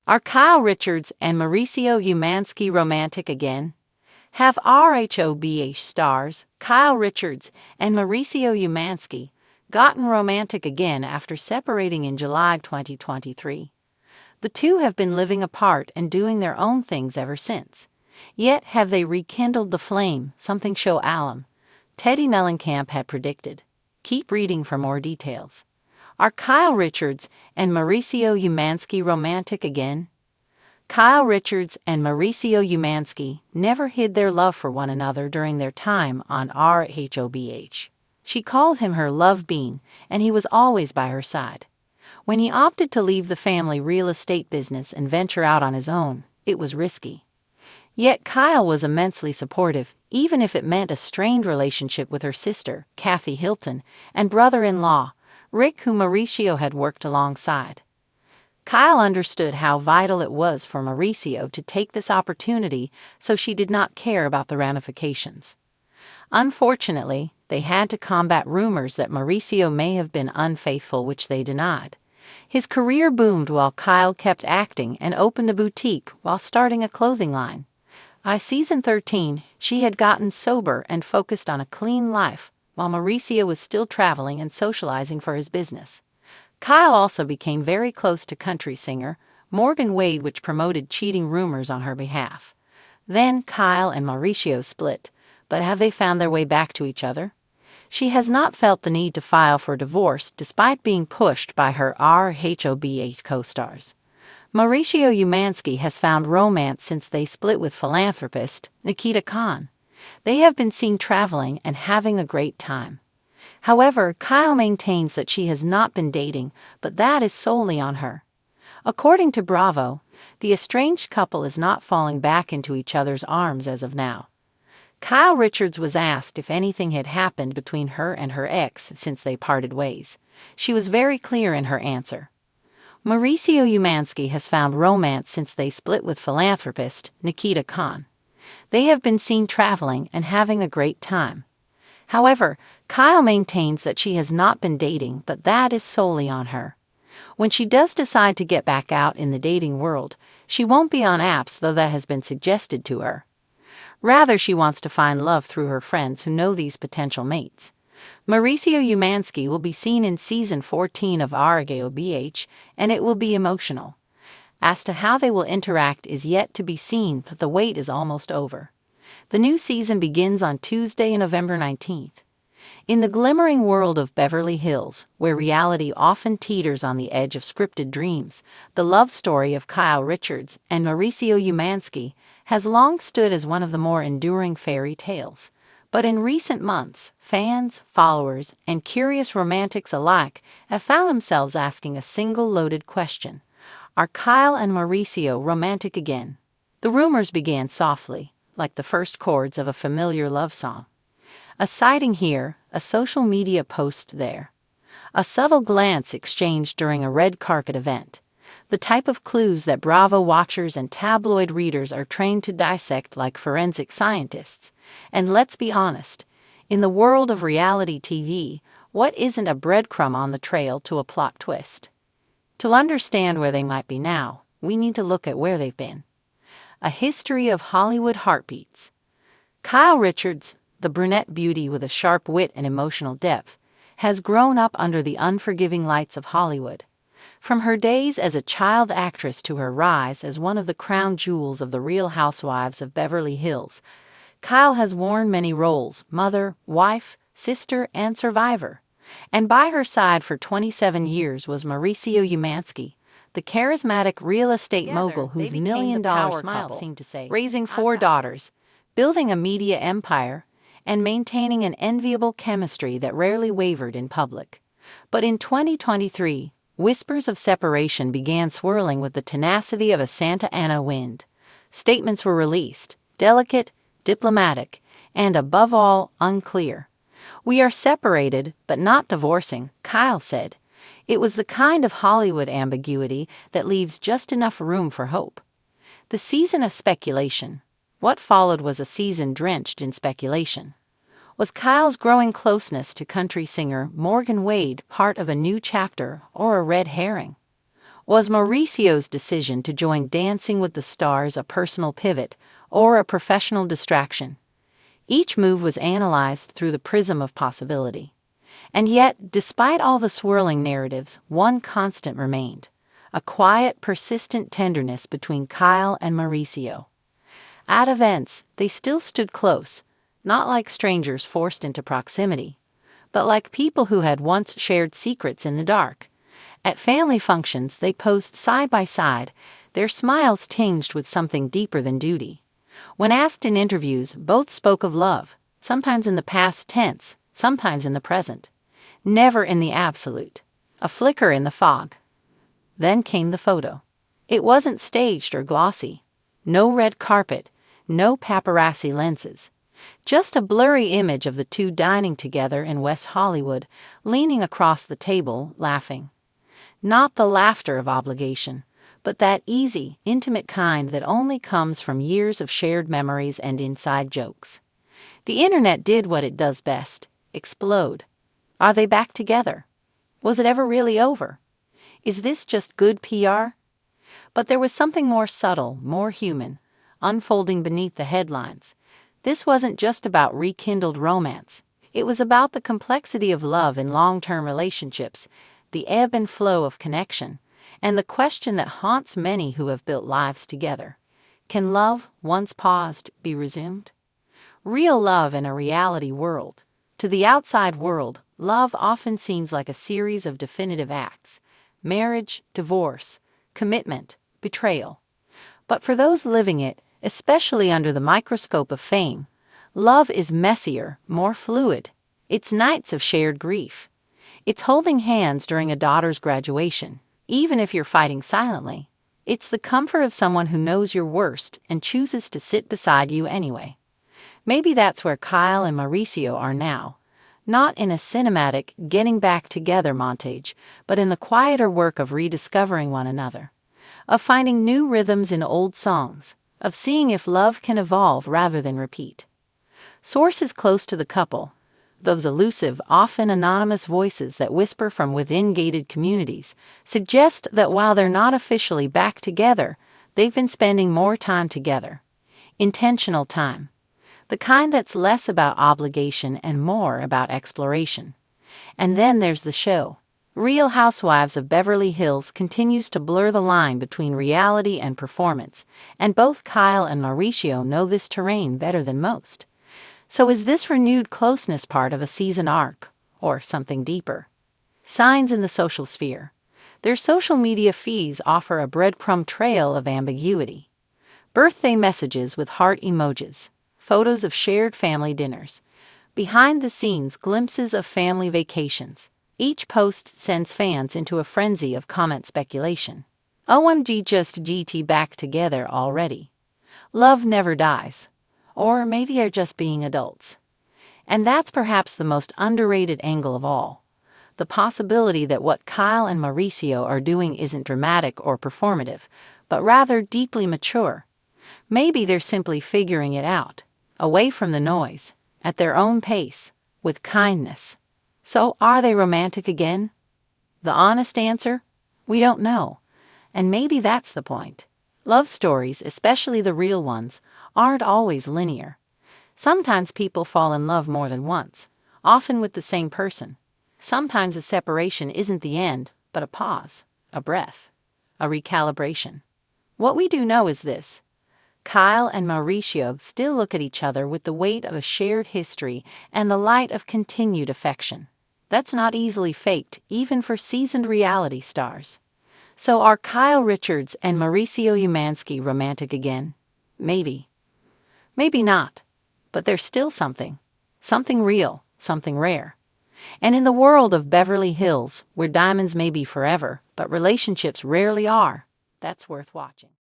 Are Kyle Richards and Mauricio Umansky romantic again? Have RHOBH stars Kyle Richards and Mauricio Umansky gotten romantic again after separating in July 2023? The two have been living apart and doing their own things ever since. Yet have they rekindled the flame, something show alum Teddy Mellencamp had predicted. Keep reading for more details. Are Kyle Richards and Mauricio Umansky romantic again? Kyle Richards and Mauricio Umansky never hid their love for one another during their time on RHOBH. She called him her love bean, and he was always by her side. When he opted to leave the family real estate business and venture out on his own, it was risky. Yet Kyle was immensely supportive, even if it meant a strained relationship with her sister, Kathy Hilton, and brother-in-law, Rick, who Mauricio had worked alongside. Kyle understood how vital it was for Mauricio to take this opportunity, so she did not care about the ramifications. Unfortunately, they had to combat rumors that Mauricio may have been unfaithful, which they denied. His career boomed while Kyle kept acting and opened a boutique while starting a clothing line. By season 13, she had gotten sober and focused on a clean life, while Mauricio was still traveling and socializing for his business. Kyle also became very close to country singer Morgan Wade, which promoted cheating rumors on her behalf. Then Kyle and Mauricio split, but have they found their way back to each other? She has not felt the need to file for divorce despite being pushed by her RHOBH co-stars. Mauricio Umansky has found romance since they split with philanthropist Nikita Khan. They have been seen traveling and having a great time. However, Kyle maintains that she has not been dating, but that is solely on her. According to Bravo, the estranged couple is not falling back into each other's arms as of now. Kyle Richards was asked if anything had happened between her and her ex since they parted ways. She was very clear in her answer. Mauricio Umansky has found romance since they split with philanthropist Nikita Khan. They have been seen traveling and having a great time. However, Kyle maintains that she has not been dating, but that is solely on her. When she does decide to get back out in the dating world, she won't be on apps, though that has been suggested to her. Rather, she wants to find love through her friends who know these potential mates. Mauricio Umansky will be seen in season 14 of RHOBH, and it will be emotional. As to how they will interact is yet to be seen, but the wait is almost over. The new season begins on Tuesday, November 19th. In the glimmering world of Beverly Hills, where reality often teeters on the edge of scripted dreams, the love story of Kyle Richards and Mauricio Umansky has long stood as one of the more enduring fairy tales. But in recent months, fans, followers, and curious romantics alike have found themselves asking a single loaded question: are Kyle and Mauricio romantic again? The rumors began softly, like the first chords of a familiar love song. A sighting here, a social media post there. A subtle glance exchanged during a red carpet event. The type of clues that Bravo watchers and tabloid readers are trained to dissect like forensic scientists. And let's be honest, in the world of reality TV, what isn't a breadcrumb on the trail to a plot twist? To understand where they might be now, we need to look at where they've been. A history of Hollywood heartbeats. Kyle Richards, the brunette beauty with a sharp wit and emotional depth, has grown up under the unforgiving lights of Hollywood. From her days as a child actress to her rise as one of the crown jewels of the Real Housewives of Beverly Hills, Kyle has worn many roles: mother, wife, sister, and survivor. And by her side for 27 years was Mauricio Umansky, the charismatic real estate mogul whose million-dollar smile seemed to say, raising 4 daughters, building a media empire, and maintaining an enviable chemistry that rarely wavered in public. But in 2023, whispers of separation began swirling with the tenacity of a Santa Ana wind. Statements were released, delicate, diplomatic, and above all, unclear. "We are separated, but not divorcing," Kyle said. It was the kind of Hollywood ambiguity that leaves just enough room for hope. The season of speculation. What followed was a season drenched in speculation. Was Kyle's growing closeness to country singer Morgan Wade part of a new chapter or a red herring? Was Mauricio's decision to join Dancing with the Stars a personal pivot or a professional distraction? Each move was analyzed through the prism of possibility. And yet, despite all the swirling narratives, one constant remained: a quiet, persistent tenderness between Kyle and Mauricio. At events, they still stood close, not like strangers forced into proximity, but like people who had once shared secrets in the dark. At family functions, they posed side by side, their smiles tinged with something deeper than duty. When asked in interviews, both spoke of love, sometimes in the past tense, sometimes in the present, never in the absolute. A flicker in the fog. Then came the photo. It wasn't staged or glossy. No red carpet, no paparazzi lenses. Just a blurry image of the two dining together in West Hollywood, leaning across the table, laughing. Not the laughter of obligation, but that easy, intimate kind that only comes from years of shared memories and inside jokes. The internet did what it does best: explode. Are they back together? Was it ever really over? Is this just good PR? But there was something more subtle, more human, unfolding beneath the headlines. This wasn't just about rekindled romance. It was about the complexity of love in long-term relationships, the ebb and flow of connection, and the question that haunts many who have built lives together: can love, once paused, be resumed? Real love in a reality world. To the outside world, love often seems like a series of definitive acts: marriage, divorce, commitment, betrayal. But for those living it, especially under the microscope of fame, love is messier, more fluid. It's nights of shared grief. It's holding hands during a daughter's graduation, even if you're fighting silently. It's the comfort of someone who knows your worst and chooses to sit beside you anyway. Maybe that's where Kyle and Mauricio are now. Not in a cinematic, getting back together montage, but in the quieter work of rediscovering one another, of finding new rhythms in old songs, of seeing if love can evolve rather than repeat. Sources close to the couple, those elusive, often anonymous voices that whisper from within gated communities, suggest that while they're not officially back together, they've been spending more time together. Intentional time. The kind that's less about obligation and more about exploration. And then there's the show. Real Housewives of Beverly Hills continues to blur the line between reality and performance, and both Kyle and Mauricio know this terrain better than most. So is this renewed closeness part of a season arc, or something deeper? Signs in the social sphere. Their social media feeds offer a breadcrumb trail of ambiguity. Birthday messages with heart emojis, photos of shared family dinners, behind-the-scenes glimpses of family vacations. Each post sends fans into a frenzy of comment speculation. OMG, just GT back together already. Love never dies. Or maybe they're just being adults. And that's perhaps the most underrated angle of all. The possibility that what Kyle and Mauricio are doing isn't dramatic or performative, but rather deeply mature. Maybe they're simply figuring it out, away from the noise, at their own pace, with kindness. So are they romantic again? The honest answer? We don't know. And maybe that's the point. Love stories, especially the real ones, aren't always linear. Sometimes people fall in love more than once, often with the same person. Sometimes a separation isn't the end, but a pause, a breath, a recalibration. What we do know is this: Kyle and Mauricio still look at each other with the weight of a shared history and the light of continued affection. That's not easily faked, even for seasoned reality stars. So are Kyle Richards and Mauricio Umansky romantic again? Maybe. Maybe not. But there's still something. Something real, something rare. And in the world of Beverly Hills, where diamonds may be forever, but relationships rarely are, that's worth watching.